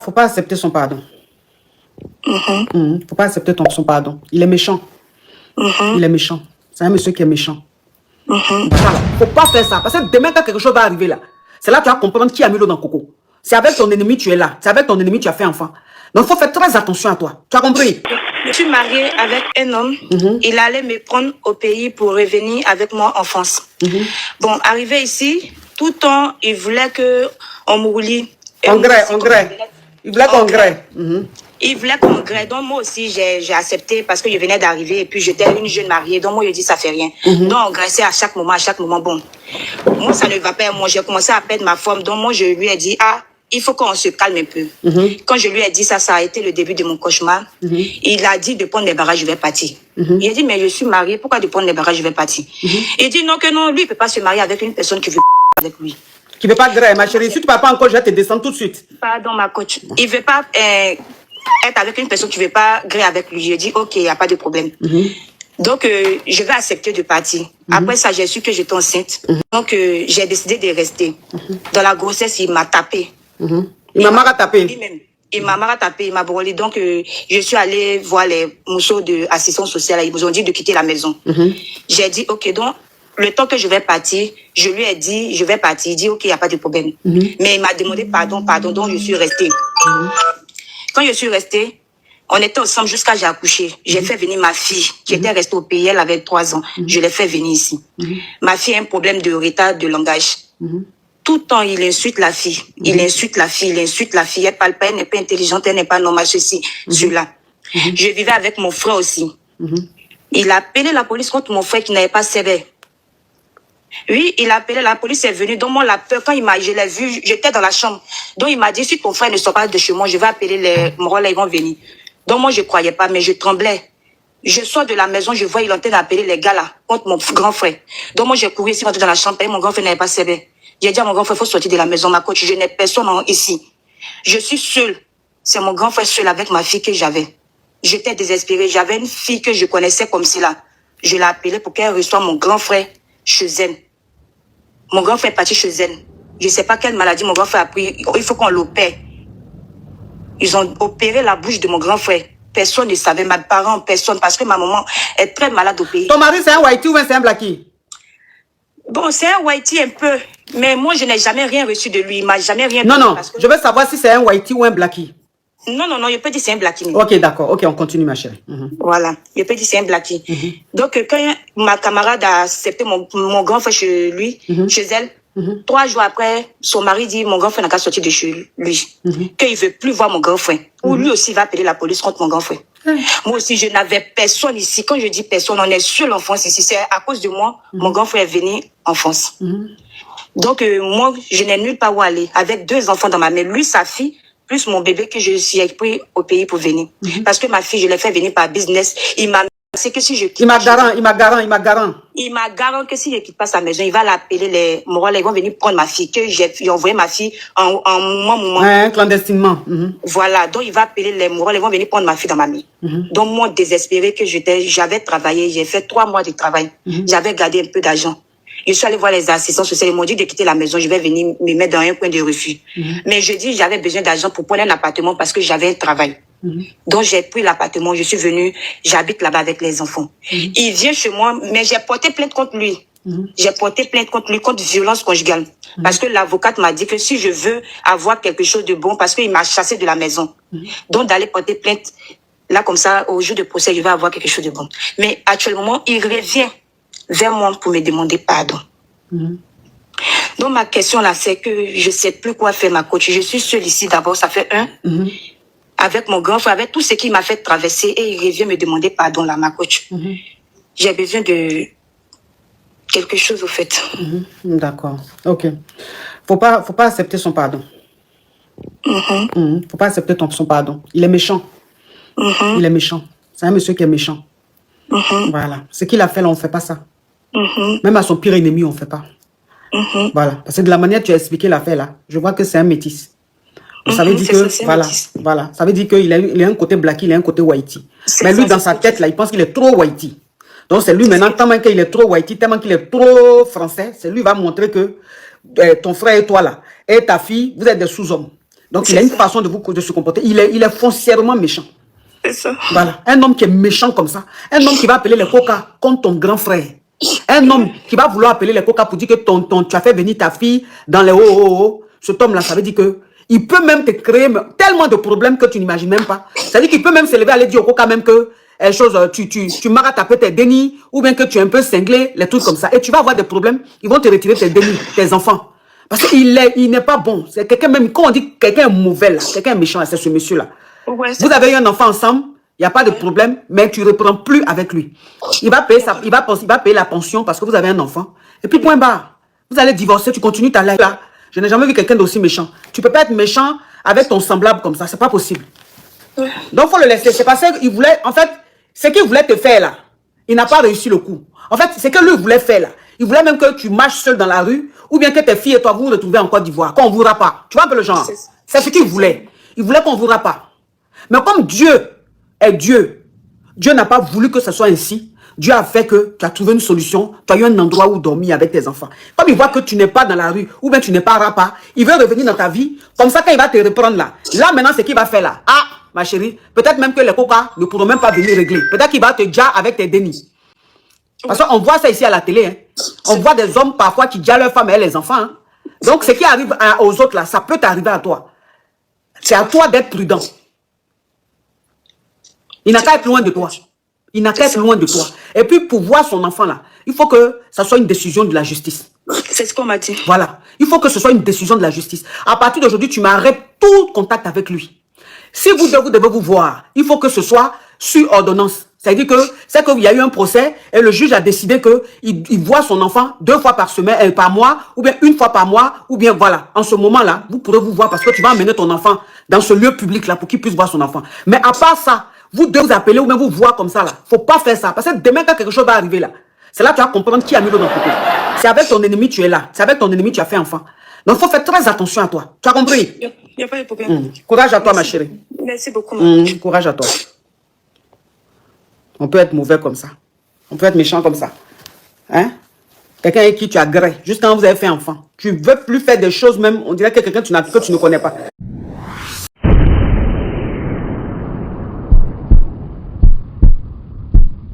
Faut pas accepter son pardon. Faut pas accepter son pardon. Il est méchant. Il est méchant. C'est un monsieur qui est méchant. Voilà. Faut pas faire ça. Parce que demain, quand quelque chose va arriver là, c'est là que tu vas comprendre qui a mis l'eau dans le coco. C'est avec ton ennemi tu es là. C'est avec ton ennemi tu as fait enfant. Donc, il faut faire très attention à toi. Tu as compris? Je suis mariée avec un homme. Il allait me prendre au pays pour revenir avec moi en France. Bon, arrivé ici, tout le temps, il voulait qu'on me roulie. Engrais. Il voulait qu'on grès. Il voulait qu'on grès. Donc, moi aussi, j'ai accepté parce que je venais d'arriver et puis j'étais une jeune mariée. Donc, moi, je dis, ça fait rien. Donc, on graissait à chaque moment. Bon, moi, ça ne va pas. Moi, j'ai commencé à perdre ma forme. Donc, moi, je lui ai dit, il faut qu'on se calme un peu. Quand je lui ai dit ça, ça a été le début de mon cauchemar. Il a dit de prendre les barrages, je vais partir. Il a dit, mais je suis mariée, pourquoi de prendre les barrages, je vais partir? Il dit non, lui, il ne peut pas se marier avec une personne qui veut avec lui. Qui ne veut pas grès, ma chérie. Si tu ne parles pas encore, je vais te descendre tout de suite. Pardon, ma coach. Il ne veut pas être avec une personne qui ne veut pas gré avec lui. J'ai dit, ok, il n'y a pas de problème. Donc, je vais accepter de partir. Après ça, j'ai su que j'étais enceinte. Donc, j'ai décidé de rester. Dans la grossesse, il m'a tapé. Il m'a marre tapé. Lui-même. Il m'a marre tapé, il m'a brûlé. Donc, je suis allée voir les mousseaux d'assistance sociale. Ils nous ont dit de quitter la maison. J'ai dit, ok, donc, le temps que je vais partir, je lui ai dit, je vais partir. Il dit, ok, il n'y a pas de problème. Mais il m'a demandé pardon, donc je suis restée. Quand je suis restée, on était ensemble jusqu'à j'ai accouché. J'ai fait venir ma fille, qui était restée au pays, elle avait 3 ans. Je l'ai fait venir ici. Ma fille a un problème de retard de langage. Tout le temps, il insulte la fille. Il insulte la fille. Elle parle pas, elle n'est pas intelligente, elle n'est pas normale, ceci, cela. Je vivais avec mon frère aussi. Il a appelé la police contre mon frère qui n'avait pas sévère. Oui, il a appelé, la police est venue. Donc moi, la peur, quand je l'ai vu, j'étais dans la chambre. Donc il m'a dit, si ton frère ne sort pas de chez moi, je vais appeler les moraux, ils vont venir. Donc moi, je croyais pas, mais je tremblais. Je sors de la maison, je vois, il est en train d'appeler les gars là, contre mon grand frère. Donc moi, j'ai couru ici, rentré dans la chambre, et mon grand frère n'avait pas sévère. J'ai dit à mon grand frère, il faut sortir de la maison, ma coach, je n'ai personne ici. Je suis seule. C'est mon grand frère seul avec ma fille que j'avais. J'étais désespérée. J'avais une fille que je connaissais comme cela. Je l'ai appelée pour qu'elle reçoive mon grand frère chez elle. Mon grand frère est parti chez elle. Je ne sais pas quelle maladie mon grand frère a pris. Il faut qu'on l'opère. Ils ont opéré la bouche de mon grand frère. Personne ne savait, mes parents, personne, parce que ma maman est très malade au pays. Ton mari, c'est un whitey ou c'est un blackie? Bon, c'est un whitey un peu. Mais moi, je n'ai jamais rien reçu de lui. Il m'a jamais rien Non, donné non. parce que... Je veux savoir si c'est un whitey ou un blackie. Non, je peux dire c'est un blackie. Ok, d'accord. Ok, on continue, ma chérie. Voilà. Je peux dire c'est un blackie. Donc, quand ma camarade a accepté mon grand frère chez lui, chez elle, 3 jours après, son mari dit, mon grand frère n'a qu'à sortir de chez lui. Qu'il ne veut plus voir mon grand frère. Ou lui aussi va appeler la police contre mon grand frère. Moi aussi, je n'avais personne ici. Quand je dis personne, on est seul en France ici. C'est à cause de moi, mon grand frère est venu en France. Donc, moi, je n'ai nulle part où aller. Avec 2 enfants dans ma main. Lui, sa fille, plus mon bébé que je suis pris au pays pour venir. Parce que ma fille, je l'ai fait venir par business. Il m'a c'est que si je quitte... Il m'a garant. Il m'a garant que si je quitte pas sa maison, il va l'appeler les morales, ils vont venir prendre ma fille, que j'ai envoyé ma fille en moment. Ouais, clandestinement. Voilà, donc il va appeler les morales, ils vont venir prendre ma fille dans ma main. Donc moi, désespérée que j'avais travaillé, j'ai fait 3 mois de travail. J'avais gardé un peu d'argent. Je suis allée voir les assistants sociaux, ils m'ont dit de quitter la maison, je vais venir me mettre dans un coin de refus. Mais je dis, j'avais besoin d'argent pour prendre un appartement parce que j'avais un travail. Donc j'ai pris l'appartement, je suis venue, j'habite là-bas avec les enfants. Il vient chez moi, mais j'ai porté plainte contre lui. J'ai porté plainte contre lui, contre violence conjugale. Parce que l'avocate m'a dit que si je veux avoir quelque chose de bon, parce qu'il m'a chassé de la maison. Donc d'aller porter plainte, là comme ça, au jour de procès, je vais avoir quelque chose de bon. Mais actuellement, il revient vers moi pour me demander pardon. Donc ma question là, c'est que je sais plus quoi faire, ma coach. Je suis seule ici d'abord, ça fait 1. Avec mon grand frère, avec tout ce qui m'a fait traverser, et il revient me demander pardon là, ma coach. J'ai besoin de quelque chose au fait. D'accord. Ok. Faut pas accepter son pardon. Faut pas accepter son pardon. Il est méchant. Il est méchant. C'est un monsieur qui est méchant. Voilà. Ce qu'il a fait là, on ne fait pas ça. Même à son pire ennemi, on ne fait pas. Voilà. Parce que de la manière que tu as expliqué l'affaire là, je vois que c'est un métis. Ça veut dire que, voilà. Ça veut dire qu'il a un côté black, il a un côté whitey. Mais lui, dans sa tête là, il pense qu'il est trop whitey. Donc c'est lui maintenant, tellement qu'il est trop whitey, tellement qu'il est trop français, c'est lui qui va montrer que ton frère et toi là, et ta fille, vous êtes des sous-hommes. Donc, il a une façon de se comporter. Il est foncièrement méchant. C'est ça. Voilà. Un homme qui est méchant comme ça. Un homme qui va appeler les coca contre ton grand frère. Un homme qui va vouloir appeler les coca pour dire que tu as fait venir ta fille dans les oh. Cet homme-là, ça veut dire que il peut même te créer tellement de problèmes que tu n'imagines même pas. Ça veut dire qu'il peut même se lever, aller dire au coca même que tu m'as tapé tes dénis, ou bien que tu es un peu cinglé, les trucs comme ça. Et tu vas avoir des problèmes, ils vont te retirer tes dénis, tes enfants. Parce qu'il n'est pas bon. C'est quelqu'un même, quand on dit quelqu'un est mauvais là, quelqu'un est méchant, c'est ce monsieur-là. Ouais, vous avez eu un enfant ensemble, il n'y a pas de problème, mais tu ne reprends plus avec lui. Il va payer la pension parce que vous avez un enfant. Et puis point barre. Vous allez divorcer, tu continues ta life là. Je n'ai jamais vu quelqu'un d'aussi méchant. Tu ne peux pas être méchant avec ton semblable comme ça, c'est pas possible. Ouais. Donc il faut le laisser. C'est parce qu'il voulait, en fait, ce qu'il voulait te faire là, il n'a pas réussi le coup. En fait, c'est que lui voulait faire là. Il voulait même que tu marches seul dans la rue, ou bien que tes filles et toi vous vous retrouvez en Côte d'Ivoire, qu'on ne vous pas. Tu vois un peu le genre. C'est ce qu'il voulait. Il voulait qu'on ne vous pas. Mais comme Dieu est Dieu, Dieu n'a pas voulu que ce soit ainsi. Dieu a fait que tu as trouvé une solution, tu as eu un endroit où dormir avec tes enfants. Comme il voit que tu n'es pas dans la rue, ou bien tu n'es pas rapa, il veut revenir dans ta vie. Comme ça, quand il va te reprendre là, maintenant, c'est qu'il va faire là. Ah, ma chérie, peut-être même que les copas ne pourront même pas venir régler. Peut-être qu'il va te dire avec tes dénis. Parce qu'on voit ça ici à la télé. Hein. On voit des hommes parfois qui disent leurs femmes et les enfants. Hein. Donc, ce qui arrive aux autres là, ça peut t'arriver à toi. C'est à toi d'être prudent. Il n'a qu'à être loin de toi. Il n'a qu'à être loin de toi. Et puis, pour voir son enfant là, il faut que ça soit une décision de la justice. C'est ce qu'on m'a dit. Voilà. Il faut que ce soit une décision de la justice. À partir d'aujourd'hui, tu m'arrêtes tout contact avec lui. Si vous devez vous voir, il faut que ce soit sur ordonnance. C'est-à-dire que c'est qu'il y a eu un procès et le juge a décidé qu'il voit son enfant 2 fois par semaine, par mois, ou bien 1 fois par mois, ou bien voilà. En ce moment-là, vous pourrez vous voir parce que tu vas emmener ton enfant dans ce lieu public-là pour qu'il puisse voir son enfant. Mais à part ça, vous devez vous appeler ou même vous voir comme ça là. Faut pas faire ça. Parce que demain, quand quelque chose va arriver là, c'est là que tu vas comprendre qui a mis l'eau dans ton côté. C'est avec ton ennemi tu es là. C'est avec ton ennemi tu as fait enfant. Donc, il faut faire très attention à toi. Tu as compris? Il n'y a pas de problème. Courage à toi, ma chérie. Merci beaucoup. Courage à toi. On peut être mauvais comme ça. On peut être méchant comme ça. Hein? Quelqu'un avec qui tu as gré. Juste quand vous avez fait enfant. Tu ne veux plus faire des choses même. On dirait que quelqu'un que tu ne connais pas.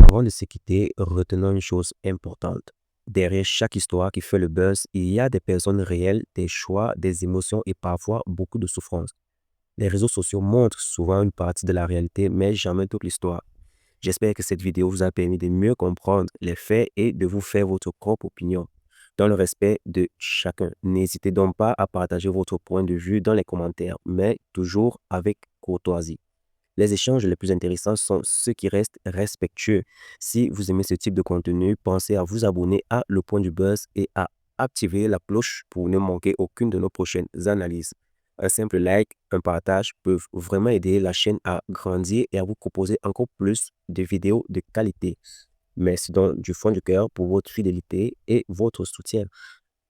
Avant de se quitter, retenons une chose importante. Derrière chaque histoire qui fait le buzz, il y a des personnes réelles, des choix, des émotions et parfois beaucoup de souffrance. Les réseaux sociaux montrent souvent une partie de la réalité, mais jamais toute l'histoire. J'espère que cette vidéo vous a permis de mieux comprendre les faits et de vous faire votre propre opinion, dans le respect de chacun. N'hésitez donc pas à partager votre point de vue dans les commentaires, mais toujours avec courtoisie. Les échanges les plus intéressants sont ceux qui restent respectueux. Si vous aimez ce type de contenu, pensez à vous abonner à Le Point du Buzz et à activer la cloche pour ne manquer aucune de nos prochaines analyses. Un simple like, un partage peuvent vraiment aider la chaîne à grandir et à vous proposer encore plus de vidéos de qualité. Merci donc du fond du cœur pour votre fidélité et votre soutien.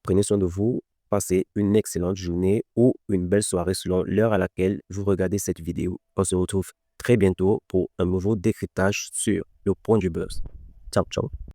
Prenez soin de vous, passez une excellente journée ou une belle soirée selon l'heure à laquelle vous regardez cette vidéo. On se retrouve très bientôt pour un nouveau décryptage sur Le Point du Buzz. Ciao, ciao.